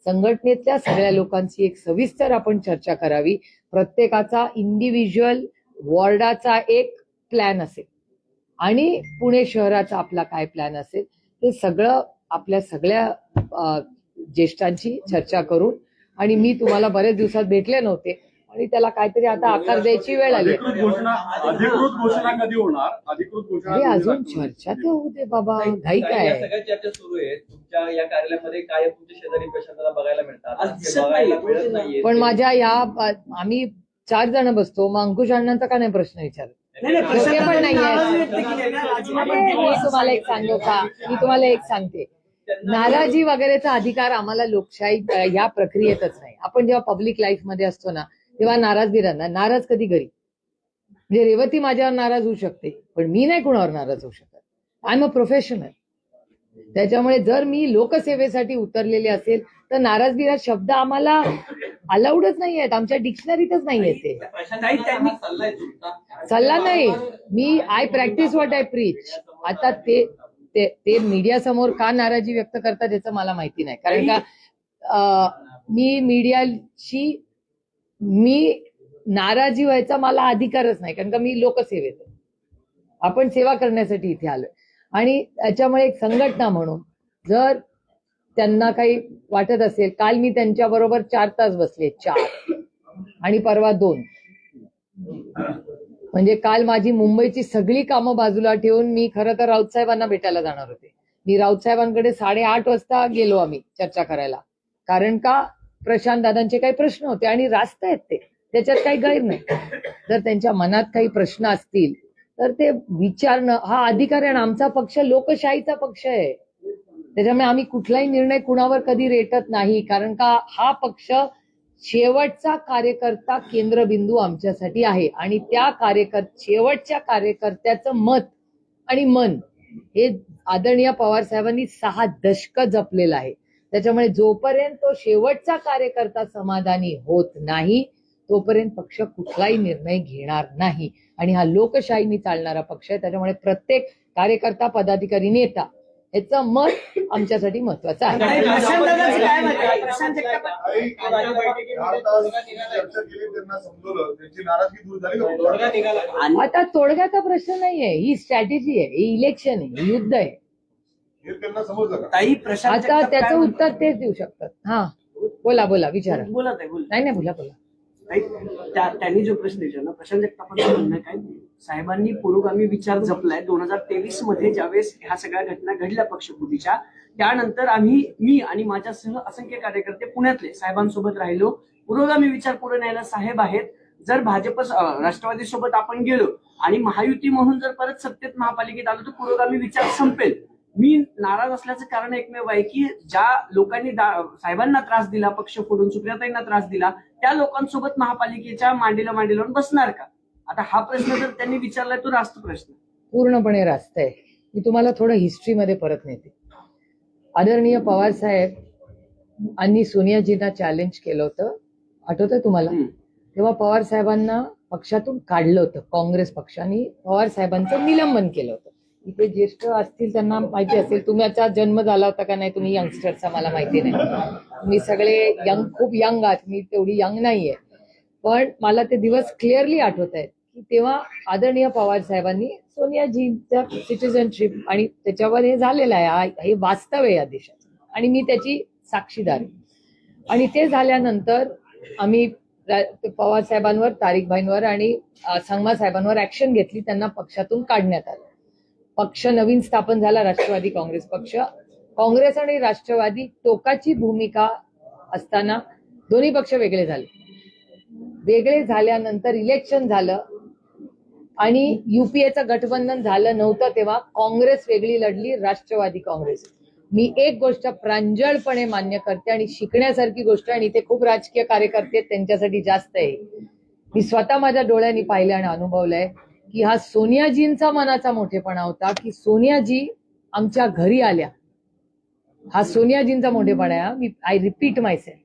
संघटनेतल्या सगळ्या लोकांची एक सविस्तर आपण चर्चा करावी. प्रत्येकाचा इंडिव्हिज्युअल वॉर्डाचा एक प्लॅन असेल आणि पुणे शहराचा आपला काय प्लॅन असेल हे सगळं आपल्या सगळ्या ज्येष्ठांची चर्चा करून. आणि मी तुम्हाला बरेच दिवसात भेटले नव्हते आणि त्याला काहीतरी आता आकार द्यायची वेळ आली. अधिकृत घोषणा कधी होणार? अधिकृत घोषणा अजून चर्चा तर होऊ दे बाबा, घाई काय? सगळ्या चर्चा सुरू आहे. तुमच्या या कार्यालयामध्ये काय तुमच्या शेजारी पेशंटला बघायला मिळतात, पण माझ्या या आम्ही 4 जण बसतो, मग अंकुश अण्णांचा का नाही प्रश्न विचारत? ते पण नाहीये. मी तुम्हाला एक सांगू का? मी तुम्हाला एक सांगते, नाराजी वगैरेचा अधिकार आम्हाला लोकशाही या प्रक्रियेतच नाही. आपण जेव्हा पब्लिक लाईफ मध्ये असतो ना तेव्हा नाराज बी राहणार. नाराज कधी घरी, म्हणजे रेवती माझ्यावर नाराज होऊ शकते पण मी नाही कुणावर नाराज होऊ शकत. I am a professional. त्याच्यामुळे जर मी लोकसेवेसाठी उतरलेले असेल तर नाराजगी हा शब्द आम्हाला अलाउडच नाही आहेत, आमच्या डिक्शनरीतच नाही येते. सल्ला नाही, मी I practice what I preach. आता ते मीडिया समोर का नाराजी व्यक्त करतात याचं मला माहिती नाही, कारण का मी मीडियाशी नाराजी व्हायचा मला अधिकारच नाही, कारण का मी लोकसेवेत आहे. आपण सेवा करण्यासाठी इथे आलोय. आणि त्याच्यामुळे एक संघटना म्हणून जर त्यांना काही वाटत असेल, काल मी त्यांच्या बरोबर 4 तास बसले, 4 आणि परवा 2. म्हणजे काल माझी मुंबईची सगळी कामं बाजूला ठेवून मी खरं तर राऊत साहेबांना भेटायला जाणार होते. मी राऊत साहेबांकडे 8:30 वाजता गेलो आम्ही चर्चा करायला, कारण का प्रशांत दादांचे काही प्रश्न होते आणि रास्त आहेत ते, त्याच्यात काही गैर नाही. जर त्यांच्या मनात काही प्रश्न असतील तर ते विचारणं हा अधिकार आहे. आमचा पक्ष लोकशाहीचा पक्ष आहे, त्याच्यामुळे आम्ही कुठलाही निर्णय कुणावर कधी रेटत नाही, कारण का हा पक्ष शेवटचा कार्यकर्ता केंद्रबिंदू आमच्यासाठी आहे. आणि त्या शेवटच्या कार्यकर्त्याचं मत आणि मन हे आदरणीय पवार साहेबांनी 6 दशक जपलेलं आहे. त्याच्यामुळे जोपर्यंत तो शेवटचा कार्यकर्ता समाधानी होत नाही तोपर्यंत पक्ष कुठलाही निर्णय घेणार नाही. आणि हा लोकशाहीने चालणारा पक्ष आहे, त्याच्यामुळे प्रत्येक कार्यकर्ता, पदाधिकारी, नेता याचं मत आमच्यासाठी महत्वाचं आहे. आता तोडग्याचा प्रश्न नाहीये, ही स्ट्रॅटेजी आहे, ही इलेक्शन आहे, ही युद्ध आहे. आता त्याचं उत्तर तेच देऊ शकतात. हा बोला विचारा. नाही बोला. त्यांनी जो प्रश्न विचारला, प्रशांत जगतापांचं म्हणणं काय, साहेबांनी पुरोगामी विचार जपलाय. 2023 मध्ये ज्यावेळेस ह्या सगळ्या घटना घडल्या पक्षफुटीच्या, त्यानंतर मी आणि माझ्यासह असंख्य कार्यकर्ते पुण्यातले साहेबांसोबत राहिलो. पुरोगामी विचार पुढे न्यायला साहेब आहेत. जर भाजप राष्ट्रवादी सोबत आपण गेलो आणि महायुती म्हणून जर परत सत्तेत महापालिकेत आलो तर पुरोगामी विचार संपेल. मी नाराज असल्याचं कारण एकमेव आहे की ज्या लोकांनी साहेबांना त्रास दिला, पक्ष फोडून सुप्रियाताईंना त्रास दिला, त्या लोकांसोबत महापालिकेच्या मांडीला मांडी लावून बसणार का? आता हा प्रश्न जर त्यांनी विचारलाय तो रास्त प्रश्न, पूर्णपणे रास्त आहे. मी तुम्हाला थोडं हिस्ट्रीमध्ये परत नेते. आदरणीय पवार साहेब आणि सोनियाजींना चॅलेंज केलं होतं, आठवतंय तुम्हाला? तेव्हा पवार साहेबांना पक्षातून काढलं होतं. काँग्रेस पक्षाने पवार साहेबांचं निलंबन केलं होतं. इथे ज्येष्ठ असतील त्यांना माहिती असेल, तुमचा जन्म झाला होता का नाही, तुम्ही यंगस्टरचा मला माहिती नाही, तुम्ही सगळे खूप यंग आहात, मी तेवढी यंग नाहीये. पण मला ते दिवस क्लिअरली आठवत आहेत की तेव्हा आदरणीय पवार साहेबांनी सोनियाजींच्या सिटिझनशिप आणि त्याच्यावर हे झालेलं आहे, हे वास्तव आहे या देशात आणि मी त्याची साक्षीदार आहे. आणि ते झाल्यानंतर आम्ही पवार साहेबांवर, तारिकभाईंवर आणि संगमा साहेबांवर ऍक्शन घेतली, त्यांना पक्षातून काढण्यात आलं. पक्ष नवीन स्थापन झाला, राष्ट्रवादी काँग्रेस पक्ष. काँग्रेस आणि राष्ट्रवादी टोकाची भूमिका असताना दोन्ही पक्ष वेगळे झाले. वेगळे झाल्यानंतर इलेक्शन झालं आणि युपीएचं गठबंधन झालं नव्हतं, तेव्हा काँग्रेस वेगळी लढली, राष्ट्रवादी काँग्रेस. मी एक गोष्ट प्रांजळपणे मान्य करते आणि शिकण्यासारखी गोष्ट, आणि ते खूप राजकीय कार्यकर्ते त्यांच्यासाठी जास्त आहे. मी स्वतः माझ्या डोळ्यांनी पाहिलं आणि अनुभवलंय की हा सोनियाजींचा मनाचा मोठेपणा होता की सोनियाजी आमच्या घरी आल्या. हा सोनियाजींचा मोठेपणा आहे. आय रिपीट मायसेल्फ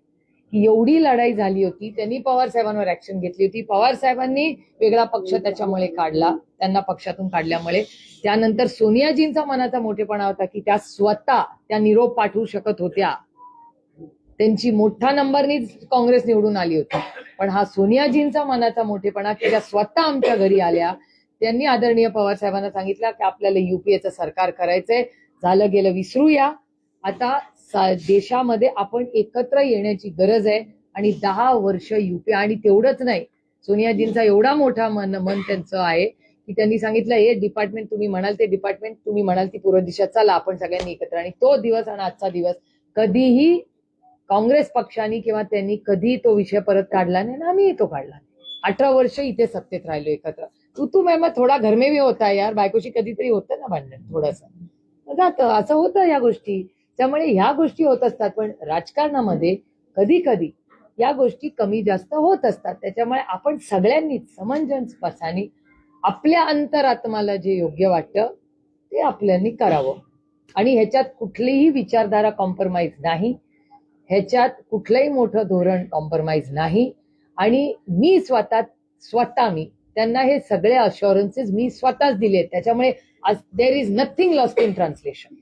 की एवढी लढाई झाली होती, त्यांनी पवार साहेबांवर ऍक्शन घेतली होती. पवार साहेबांनी वेगळा पक्ष त्याच्यामुळे काढला, त्यांना पक्षातून काढल्यामुळे. त्यानंतर सोनियाजींचा मनाचा मोठेपणा होता की त्या स्वतः त्या निरोप पाठवू शकत होत्या त्यांची मोठ्या नंबरनीच काँग्रेस निवडून आली होती. पण हा सोनियाजींचा मनाचा मोठेपणा की त्या स्वतः आमच्या घरी आल्या, त्यांनी आदरणीय पवार साहेबांना सांगितलं की आपल्याला युपीएचं सरकार करायचंय, झालं गेलं विसरूया, आता देशामध्ये आपण एकत्र येण्याची गरज आहे आणि 10 वर्ष युपी. आणि तेवढंच नाही, सोनियाजींचा एवढा मोठा मन त्यांचं आहे की त्यांनी सांगितलं हे डिपार्टमेंट तुम्ही म्हणाल ते डिपार्टमेंट, तुम्ही म्हणाल ती पूर्व दिशा, चला आपण सगळ्यांनी एकत्र. आणि तो दिवस आणि आजचा दिवस कधीही काँग्रेस पक्षाने किंवा त्यांनी कधी तो विषय परत काढला नाही ना आम्ही तो काढला नाही. 18 वर्ष इथे सत्तेत राहिलो एकत्र. तू मॅम थोडा घर में भी होता यार, बायकोशी कधीतरी होतं ना भांडण थोडंसं जातं, असं होतं या गोष्टी. त्यामुळे ह्या गोष्टी होत असतात. पण राजकारणामध्ये कधी कधी या गोष्टी कमी जास्त होत असतात. त्याच्यामुळे आपण सगळ्यांनीच समंजसपणाने आपल्या अंतरात्माला जे योग्य वाटतं ते आपल्यानी करावं. आणि ह्याच्यात कुठलीही विचारधारा कॉम्प्रोमाइज नाही, ह्याच्यात कुठलंही मोठं धोरण कॉम्प्रोमाइज नाही. आणि मी मी त्यांना हे सगळे अश्युरन्सेस मी स्वतःच दिले. त्याच्यामुळे there is nothing lost in translation.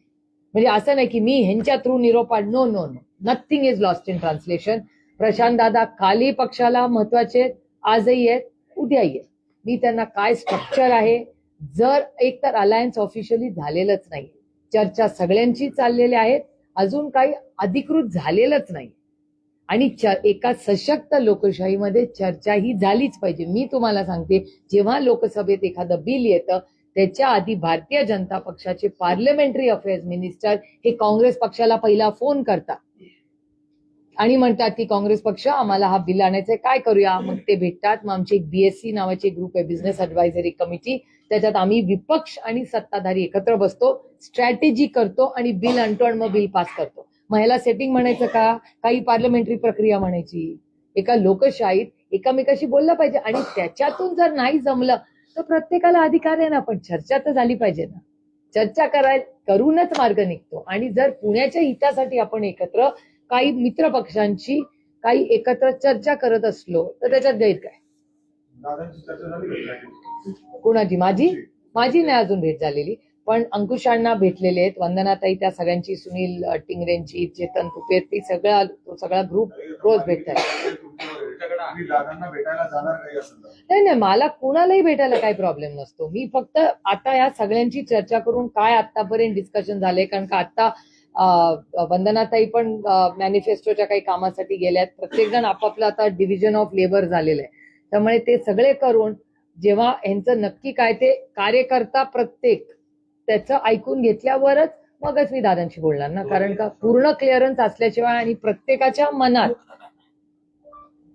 म्हणजे असं नाही की मी ह्यांच्या थ्रू निरोप no no no, nothing is lost in translation. Prashant दादा काली पक्षाला महत्वाचे, आजही आहेत, उद्याही आहेत. मी त्यांना काय स्ट्रक्चर आहे, जर एक तर अलायन्स ऑफिशियली झालेलंच नाही, चर्चा सगळ्यांची चाललेल्या आहेत, अजून काही अधिकृत झालेलंच नाही. आणि एका सशक्त लोकशाहीमध्ये चर्चा ही झालीच पाहिजे. मी तुम्हाला सांगते, जेव्हा लोकसभेत एखादं बिल येतं त्याच्या आधी भारतीय जनता पक्षाचे पार्लमेंटरी अफेअर्स मिनिस्टर हे काँग्रेस पक्षाला पहिला फोन करतात आणि म्हणतात की काँग्रेस पक्ष आम्हाला हा बिल आणायचंय, काय करूया. मग ते भेटतात. मग आमची एक BSC नावाची ग्रुप आहे, बिझनेस ऍडवायझरी कमिटी, त्याच्यात आम्ही विपक्ष आणि सत्ताधारी एकत्र बसतो, स्ट्रॅटेजी करतो आणि बिल आणतो आणि मग बिल पास करतो. मग ह्याला सेटिंग म्हणायचं का, काही पार्लमेंटरी प्रक्रिया म्हणायची. एका लोकशाहीत एकामेकाशी बोललं पाहिजे. आणि त्याच्यातून जर नाही जमलं तर प्रत्येकाला अधिकार आहे ना, पण चर्चा तर झाली पाहिजे ना. चर्चा करूनच मार्ग निघतो. आणि जर पुण्याच्या हितासाठी आपण एकत्र काही मित्र पक्षांची काही एकत्र चर्चा करत असलो तर त्याच्यात गैर काय. कुणाची? माझी नाही अजून भेट झालेली, पण अंकुशांना भेटलेले आहेत, वंदनाताई, त्या सगळ्यांची, सुनील टिंगरेंची, चेतन तुपे, ती सगळा ग्रुप रोज भेटतात. नाही, मला कुणालाही भेटायला काही प्रॉब्लेम नसतो. मी फक्त आता या सगळ्यांची चर्चा करून काय आतापर्यंत डिस्कशन झाले, कारण का आता वंदनाताई पण मॅनिफेस्टोच्या काही कामासाठी गेल्यात. प्रत्येक जण आपापलं आता डिव्हिजन ऑफ लेबर झालेलं आहे. त्यामुळे ते सगळे करून जेव्हा यांचं नक्की काय ते कार्यकर्ता प्रत्येक त्याचं ऐकून घेतल्यावरच मगच मी दादांशी बोलणार ना. कारण का पूर्ण क्लिअरन्स असल्याशिवाय आणि प्रत्येकाच्या मनात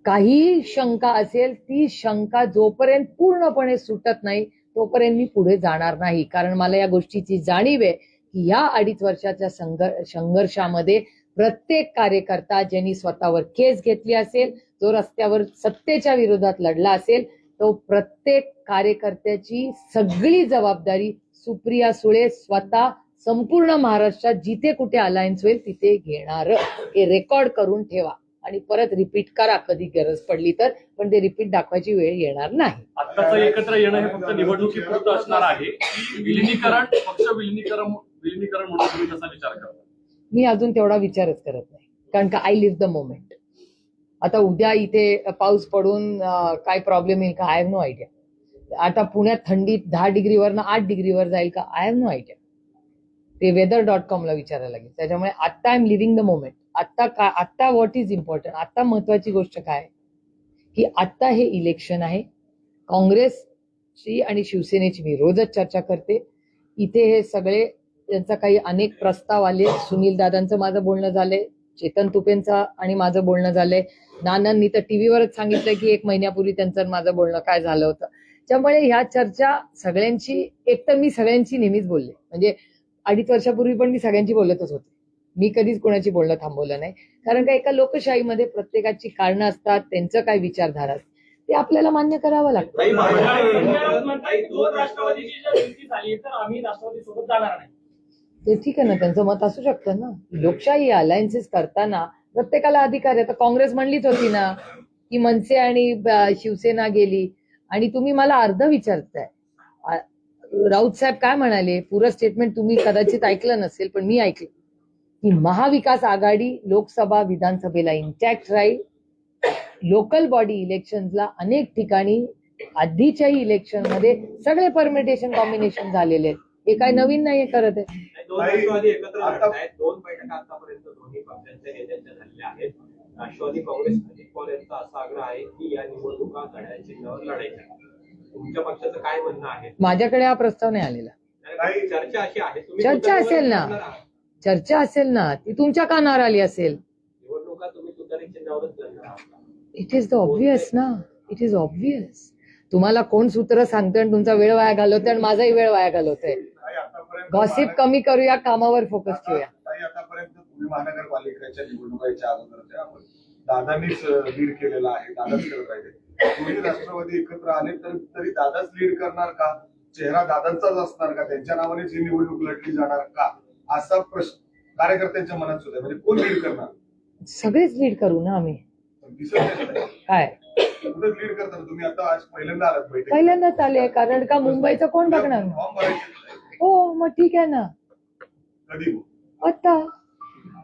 काही शंका असेल, ती शंका जोपर्यंत पूर्णपणे सुटत नाही तोपर्यंत मी पुढे जाणार नाही. कारण मला या गोष्टीची जाणीव आहे की या 2.5 वर्षाच्या संघर्षामध्ये प्रत्येक कार्यकर्ता ज्यांनी स्वतःवर केस घेतली असेल, जो रस्त्यावर सत्तेच्या विरोधात लढला असेल, तो प्रत्येक कार्यकर्त्याची सगळी जबाबदारी सुप्रिया सुळे स्वतः संपूर्ण महाराष्ट्रात जिथे कुठे अलायन्स होईल तिथे घेणार. हे रेकॉर्ड करून ठेवा आणि परत रिपीट करा कधी गरज पडली तर, पण ते रिपीट दाखवायची वेळ येणार नाही. आत्ताचं एकत्र येणं हे फक्त निवडणुकीपुरतं असणार आहे. पक्ष विलिनीकरण म्हणून तुम्ही कसा विचार करता? मी अजून तेवढा विचारच करत नाही, कारण का आय लिव्ह द मोमेंट. आता उद्या इथे पाऊस पडून काय प्रॉब्लेम येईल का, आय हॅव नो आयडिया. आता पुण्यात थंडीत 10 डिग्रीवरनं 8 डिग्रीवर जाईल का, आय हॅव नो आयडिया. ते weather.com ला विचारायला लागेल. त्याच्यामुळे आता I am living the moment. आता व्हॉट इज इम्पॉर्टंट, आता महत्वाची गोष्ट काय की आता हे इलेक्शन आहे. काँग्रेसची आणि शिवसेनेची मी रोजच चर्चा करते. इथे हे सगळे त्यांचा काही अनेक प्रस्ताव आले. सुनील दादांचं माझं बोलणं झालंय, चेतन तुपेंचं आणि माझं बोलणं झालंय. नानांनी तर टीव्हीवरच सांगितलं की 1 महिन्यापूर्वी त्यांचं माझं बोलणं काय झालं होतं. त्यामुळे ह्या चर्चा सगळ्यांची, एक तर मी सगळ्यांची नेहमीच बोलले, म्हणजे 2.5 वर्षापूर्वी पण मी सगळ्यांची बोलतच होते. मी कधीच कोणाची बोलणं थांबवलं नाही. कारण का एका लोकशाहीमध्ये प्रत्येकाची कारणं असतात, त्यांचं काय विचारधारा असते ते आपल्याला मान्य करावं लागतं. ते ठीक आहे ना, त्यांचं मत असू शकतं ना. लोकशाही अलायन्सेस करताना प्रत्येकाला अधिकार आहे. तर काँग्रेस म्हणलीच होती ना की मनसे आणि शिवसेना गेली, आणि तुम्ही मला अर्ध विचारताय. राऊत साहेब काय म्हणाले, पुरं स्टेटमेंट तुम्ही कदाचित ऐकलं नसेल, पण मी ऐकलं की महाविकास आघाडी लोकसभा विधानसभेला इंटॅक्ट राहील. लोकल बॉडी इलेक्शनला अनेक ठिकाणी आधीच्याही इलेक्शन मध्ये सगळे परमिटेशन कॉम्बिनेशन झालेले आहेत. हे काय नवीन नाहीये करत आहे. दोन राष्ट्रवादी एकत्र लढत आहेत. 2 बैठका आतापर्यंत दोन्ही पक्षांच्या नेत्यांच्या झालेल्या आहेत. राष्ट्रवादी काँग्रेस अजित पवार यांचा असा आग्रह आहे की या निवडणुका घड्याळ चिन्हावर लढायच्या. तुमच्या पक्षाचं काय म्हणणं आहे? माझ्याकडे हा प्रस्ताव नाही आलेला. काही चर्चा अशी आहे, तुम्ही चर्चा तुतारीवर असेल ना. लढणार आहात. चर्चा असेल ना, ती तुमच्या कानावर आली असेल. निवडणुका तुम्ही तुतारी चिन्हावरच लढणार आहात. इट इज द ऑब्वियस ना. It is obvious. तुम्हाला कोण सूत्र सांगतोय आणि तुमचा वेळ वाया घालवतोय आणि माझाही वेळ वाया घालवतोय. गॉसिप कमी करूया, कामावर फोकस ठेवूया. आतापर्यंत पुणे महानगरपालिकेच्या निवडणुकाच्या अगोदरच्या आपण दादांनीच लीड केलेला आहे, दादाच करत राहिले. दोन्ही राष्ट्रवादी एकत्र आले तरी दादाच लीड करणार का? चेहरा दादांचाच असणार का? त्यांच्या नावानेच ही निवडणूक लढली जाणार का? असा प्रश्न कार्यकर्त्यांच्या मनात सुद्धा. म्हणजे कोण लीड करणार? सगळेच लीड करू ना आम्ही. दिसत नाही काय कुठं लीड करताना तुम्ही आता आज पहिल्यांदा आलात बैठक. पहिल्यांदाच आले, कारण का मुंबईचं कोण बघणार? फॉर्म भरायचे हो, मग ठीक आहे ना. कधी? आता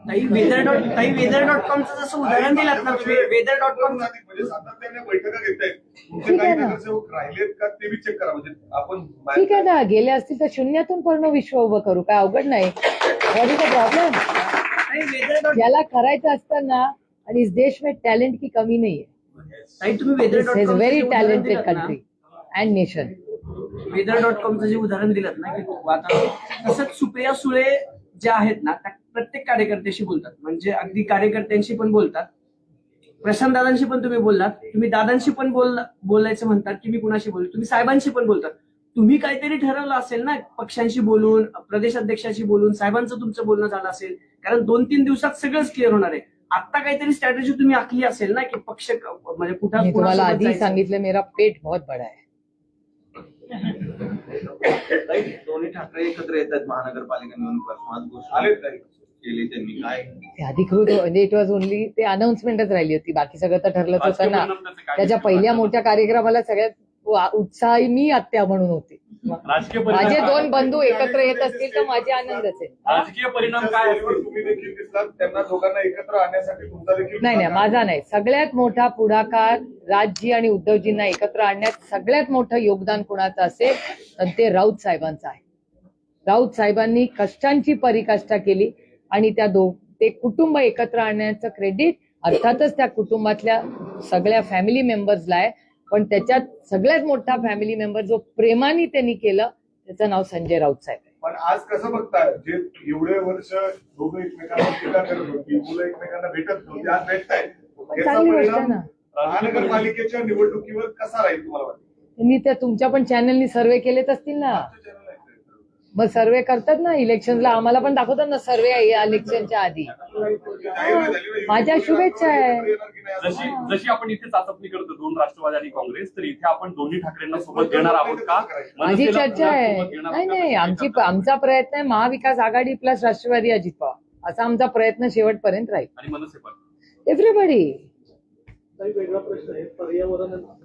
ताई weather.com जसं उदाहरण दिलं ना तुम्ही, weather.com म्हणजे सातत्याने बैठका घेतायत. तुमचे ठीक आहे काही ना. नगरसेवक राहिलेत का ते बी चेक करा. म्हणजे आपण ठीक आहे ना, गेले असतील तर शून्यातून पूर्ण विश्व उभं करू. काय अवघड नाही. What is the problem? weather.com ज्याला करायचं असतं ना, आणि इस देश में टॅलेंट की कमी नाही आहे. ताई तुम्ही दिस इज weather.com व्हेरी चं जे उदाहरण टॅलेंटेड दिलंत ना, कंट्री अँड नेशन. weather.com चं जे उदाहरण दिलं ना की वातावरण, तसंच सुप्रिया सुळे ज्या आहेत ना, त्या प्रत्येक कार्यकर्त्याशी बोलतात. म्हणजे अगदी कार्यकर्त्यांशी पण बोलतात. प्रशांत दादांशी पण तुम्ही बोललात. तुम्ही दादांशी पण बोलायचं म्हणतात की मी कुणाशी बोलू. तुम्ही साहेबांशी पण बोलतात. तुम्ही काहीतरी ठरवलं असेल ना, पक्षांशी बोलून, प्रदेशाध्यक्षाशी बोलून, साहेबांचं तुमचं बोलणं झालं असेल. कारण 2-3 दिवसात सगळंच क्लिअर होणार आहे. आता काहीतरी स्ट्रॅटेजी तुम्ही आखली असेल ना, की पक्ष म्हणजे मी कुठं तुम्हाला आधी सांगितलं, मेरा पेट बहुत बडा है. दोन्ही ठाकरे एकत्र येतात महानगरपालिका निवडणुकीपासून. आज घोषणा आलेत काही. केली त्यांनी. काय ते अधिकृत म्हणजे इट वॉज ओनली ते अनाउन्समेंटच राहिली होती. बाकी सगळं तर ठरलंच होतं ना. राजकीय परिणाम त्याचे काय? त्याच्या पहिल्या मोठ्या कार्यक्रमाला सगळ्यात उत्साही मी आत्या म्हणून होते. राजकीय माझे परिणाम 2 बंधू एकत्र येत असतील तर माझे आनंदच आहे. राजकीय परिणाम काय असतील? तुम्ही देखील दिसलात. त्यांना दोघांना एकत्र आणण्यासाठी तुमचा देखील नाही, माझा नाही. सगळ्यात मोठा पुढाकार राजजी आणि उद्धवजींना एकत्र आणण्यात सगळ्यात मोठं योगदान कुणाचं असेल तर ते राऊत साहेबांचं आहे. राऊत साहेबांनी कष्टांची पराकाष्ठा केली आणि ते कुटुंब एकत्र आणण्याचं क्रेडिट अर्थातच त्या कुटुंबातल्या सगळ्या फॅमिली मेंबर्सला आहे. पण त्याच्यात सगळ्यात मोठा फॅमिली मेंबर जो प्रेमाने त्यांनी केलं त्याचं नाव संजय राऊत साहेब आहे. पण आज कसं बघताय, जे एवढे वर्ष दोघं एकमेकांना टीका करत होती, मुलं एकमेकांना भेटत नव्हती, आज भेटताय. याचा चांगली गोष्ट आहे परिणाम ना. महानगरपालिकेच्या निवडणुकीवर कसा राहील तुम्हाला वाटतं? त्यांनी त्या तुमच्या पण चॅनलनी सर्वे केलेत असतील ना. मग सर्वे करतात ना इलेक्शनला, आम्हाला पण दाखवतात ना सर्वे इलेक्शनच्या आधी. माझ्या शुभेच्छा आहे. जशी आपण इथे चाचपणी करतो 2 राष्ट्रवादी आणि काँग्रेस, तर इथे आपण दोन्ही ठाकरेंना सोबत घेणार आहोत का? माझी मनसेला चर्चा आहे. सोबत घेणार नाही आहोत नाही, का? आमचा प्रयत्न आहे महाविकास आघाडी प्लस राष्ट्रवादी अजित पवार असा आमचा प्रयत्न शेवटपर्यंत राहील. आणि मनसे पण. एव्हरीबडी. काही वेगळा प्रश्न आहे.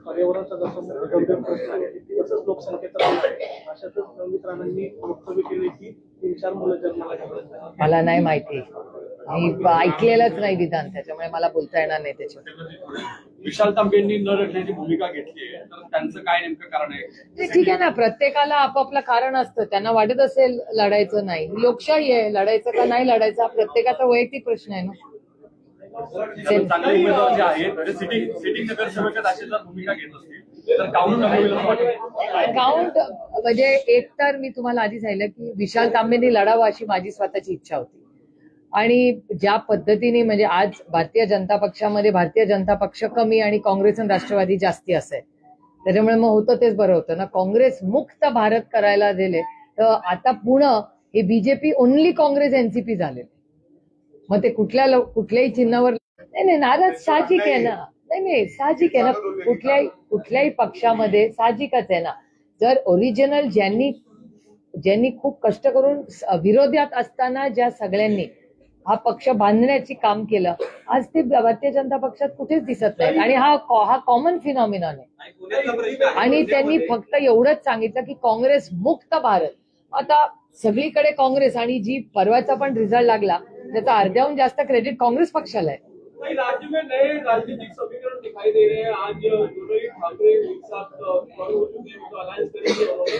पर्यावरणाचा जसा गंभीर प्रश्न आहे तसंच लोकसंख्येचा प्रश्न आहे. अशातच मित्रांनी वक्तव्य केले की 3-4 मुलं जन्माला घालतात. मला नाही माहिती, मी ऐकलेलंच नाही विधान, त्याच्यामुळे मला बोलता येणार नाही त्याच्यावर. विशाल तांबेंनी न रडण्याची भूमिका घेतली आहे, तर त्यांचं काय नेमकं कारण आहे? ते ठीक आहे ना, प्रत्येकाला आपापलं कारण असतं. त्यांना वाटत असेल लढायचं नाही, लोकशाही आहे. लढायचं का नाही लढायचं हा प्रत्येकाचा वैयक्तिक प्रश्न आहे ना. चांगले उमेदवार जे आहेत ते सिटिंग नगरसेवकात अशी जर भूमिका घेत असतील तर काउंट कमी होईल असं वाटतं. काउंट म्हणजे एक तर मी तुम्हाला आधी सांगितलं की विशाल तांबेंनी लढावं अशी माझी स्वतःची इच्छा होती. आणि ज्या पद्धतीने म्हणजे आज भारतीय जनता पक्षामध्ये भारतीय जनता पक्ष कमी आणि काँग्रेस आणि राष्ट्रवादी जास्ती असेल, त्याच्यामुळे मग होतं तेच बरं होतं ना. काँग्रेस मुक्त भारत करायला गेले तर आता पुणं हे बीजेपी ओनली काँग्रेस एनसीपी झाले. मग ते कुठल्याही चिन्हावर नाही नाराज साहजिक आहे ना. नाही साहजिक आहे ना, कुठल्याही पक्षामध्ये साहजिकच आहे ना. जर ओरिजिनल ज्यांनी खूप कष्ट करून विरोधात असताना ज्या सगळ्यांनी हा पक्ष बांधण्याची काम केलं, आज ते भारतीय जनता पक्षात कुठेच दिसत नाहीत. आणि हा कॉमन फिनॉमिनॉन आहे. आणि त्यांनी फक्त एवढंच सांगितलं की काँग्रेस मुक्त भारत. आता सगळीकडे काँग्रेस, आणि जी परवाचा पण रिझल्ट लागला त्याचा अर्ध्याहून जास्त क्रेडिट काँग्रेस पक्षाला आहे. वहीं राज्य में नए राजनीतिक समीकरण दिखाई दे रहे हैं। आज दोनों ही ठाकरे एक साथ खड़े हो चुके हैं, अलायंस करेंगे उन्होंने।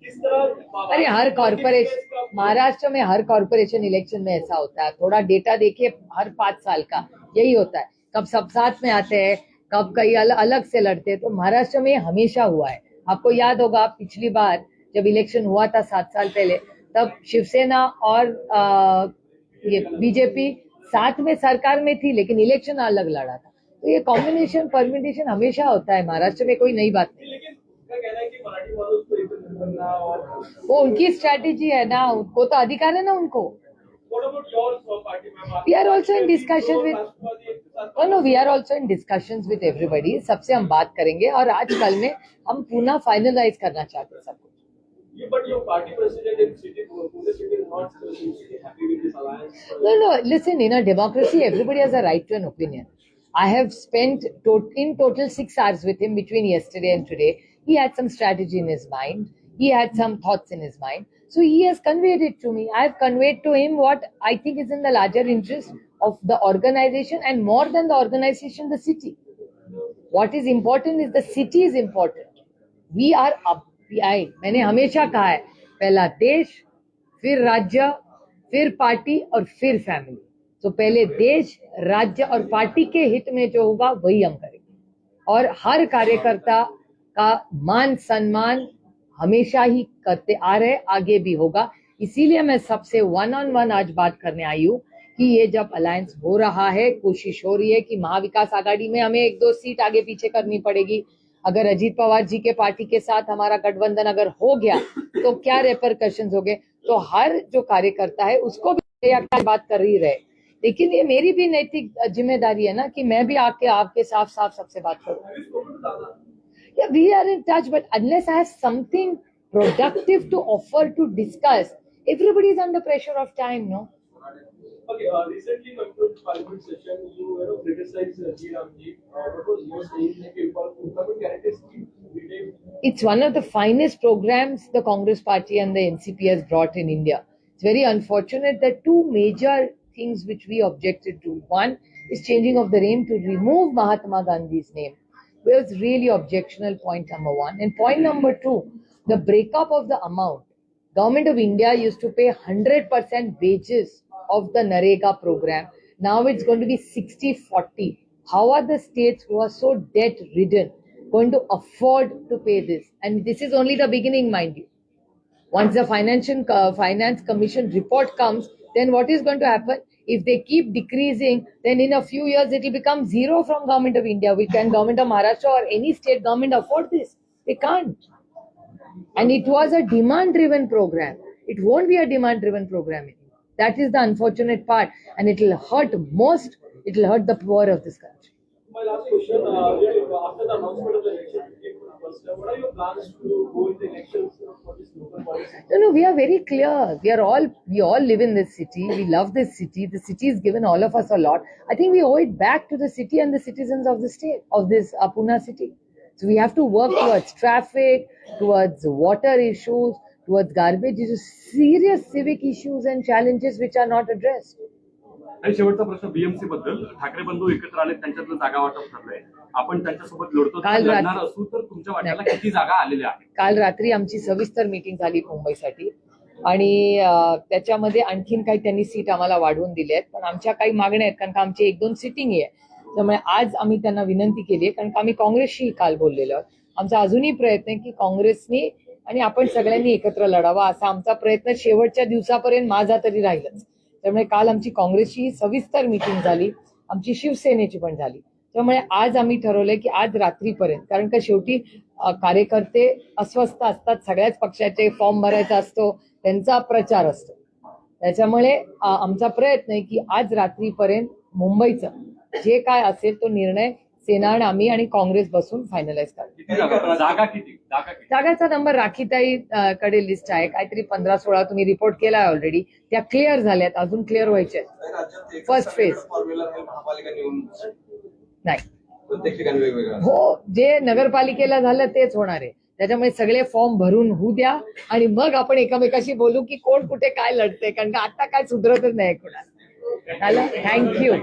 किस तरह अरे हर कॉर्पोरेशन, महाराष्ट्र में हर कॉर्पोरेशन इलेक्शन में ऐसा होता है. थोड़ा डेटा देखिए, हर 5 साल का यही होता है. कब सब साथ में आते हैं, कब कई अलग से लड़ते हैं. तो महाराष्ट्र में हमेशा हुआ है. आपको याद होगा पिछली बार जब इलेक्शन हुआ था 7 साल पहले, तब शिवसेना और ये बीजेपी साथ में सरकार में थी, लेकिन इलेक्शन अलग लड़ा था. तो ये कॉम्बिनेशन परम्यूटेशन हमेशा होता है. महाराष्ट्र में कोई नई बात नहीं. लेकिन उनका कहना है कि मराठी वालों को एकत्रित करना और वो उनकी स्ट्रैटेजी है ना, उनको तो अधिकार है ना उनको. What about your party member? We are also in discussion with no, we are also in discussions with everybody. सबसे हम बात करेंगे और आज कल में हम पुनः फाइनलाइज करना चाहते हैं सब कुछ. But your party president in city, Pune city is not happy with this alliance. No, listen, in a democracy, everybody has a right to an opinion. I have spent in total 6 hours with him between yesterday and today. He had some strategy in his mind. He had some thoughts in his mind. So he has conveyed it to me. I have conveyed to him what I think is in the larger interest of the organization, and more than the organization, the city. What is important is the city is important. We are up. मैंने हमेशा कहा है, पहला देश, फिर राज्य, फिर party और फिर फैमिली. तो पहले देश, राज्य और पार्टी के हित में जो होगा वही हम करेंगे. और हर कार्यकर्ता का मान सम्मान हमेशा ही करते आ रहे, आगे भी होगा. इसीलिए मैं सबसे 1-on-1 आज बात करने आई हूँ कि ये जब अलायंस हो रहा है, कोशिश हो रही है कि महाविकास आघाड़ी में हमें 1-2 सीट आगे पीछे करनी पड़ेगी. अगर अजीत पवार जी के पार्टी के साथ हमारा गठबंधन अगर हो गया तो क्या रेपरकशंस हो गए. तो हर जो कार्यकर्ता है उसको भी बात कर ही रहे. लेकिन ये मेरी भी नैतिक जिम्मेदारी है ना कि मैं भी आके आपके साफ सबसे बात करूं. Yeah, we are in touch, but unless I have something productive to offer to discuss, everybody is under pressure of time, no? Okay, recently concluded parliament session, you criticized G. Ramji. What was your saying? Uttamad guarantee scheme detailed. It's one of the finest programs the Congress Party and the NCP has brought in India. It's very unfortunate that two major things which we objected to. One is changing of the name to remove Mahatma Gandhi's name. It was really objectionable, point number one. And point number two, the breakup of the amount. Government of India used to pay 100% wages of the Narega program. Now it's going to be 60-40. How are the states who are so debt ridden going to afford to pay this? And this is only the beginning, mind you. Once the Finance Commission report comes, then what is going to happen? If they keep decreasing, then in a few years it will become zero from Government of India. Can Government of Maharashtra or any state government afford this? They can't. And it was a demand-driven program. It won't be a demand-driven program anymore. That is the unfortunate part. And it will hurt most, it will hurt the poor of this country. My last question, after the announcement of the election, what are your plans to go in the elections for this local policy? No, we are very clear. We all live in this city. We love this city. The city has given all of us a lot. I think we owe it back to the city and the citizens of the state, of this Pune city. So we have to work towards traffic, towards water issues, towards garbage issues, serious civic issues and challenges which are not addressed. आणि शेवटचा प्रश्न BMC बद्दल. ठाकरे बंधू एकत्र आले, त्यांच्यातलं जागा वाटप ठरलंय. आपण त्यांच्यासोबत लढतो, लढणार असू तर तुमच्या वाट्याला किती जागा आलेल्या आहेत? काल रात्री आमची सविस्तर मीटिंग झाली मुंबईसाठी आणि त्याच्यामध्ये आणखीन काही त्यांनी सीट आम्हाला वाढवून दिले आहेत. पण आमच्या काही मागण्या आहेत, कारण का आमची 1-2 सिटिंग आहे. त्यामुळे आज आम्ही त्यांना विनंती केली आहे, कारण का आम्ही काँग्रेसशी काल बोललेलो आहोत. आमचा अजूनही प्रयत्न आहे की काँग्रेसनी आणि आपण सगळ्यांनी एकत्र लढावा, असा आमचा प्रयत्न शेवटच्या दिवसापर्यंत माझा तरी राहीलच. त्यामुळे काल आमची काँग्रेसची सविस्तर मीटिंग झाली, आमची शिवसेनेची पण झाली. त्यामुळे आज आम्ही ठरवलंय की आज रात्रीपर्यंत, कारण का शेवटी कार्यकर्ते अस्वस्थ असतात, सगळ्याच पक्षाचे फॉर्म भरायचा असतो, त्यांचा प्रचार असतो. त्याच्यामुळे आमचा प्रयत्न आहे की आज रात्रीपर्यंत मुंबईचं जे काय असेल तो निर्णय सेना आणि आम्ही आणि काँग्रेस बसून फायनलाइज करू. जागाचा नंबर राखीताई कडे लिस्ट आहे, काहीतरी 15-16 तुम्ही रिपोर्ट केलाय ऑलरेडी. त्या क्लिअर झाल्यात, अजून क्लिअर व्हायच्या. फर्स्ट फेज महापालिका निवडणूक नाही, प्रत्येक ठिकाणी वेगवेगळं. हो, जे नगरपालिकेला झालं तेच होणार आहे. त्याच्यामुळे सगळे फॉर्म भरून होऊ द्या आणि मग आपण एकमेकाशी बोलू की कोण कुठे काय लढते, कारण का आता काय सुधरतच नाही कोणाला. झालं, थँक्यू.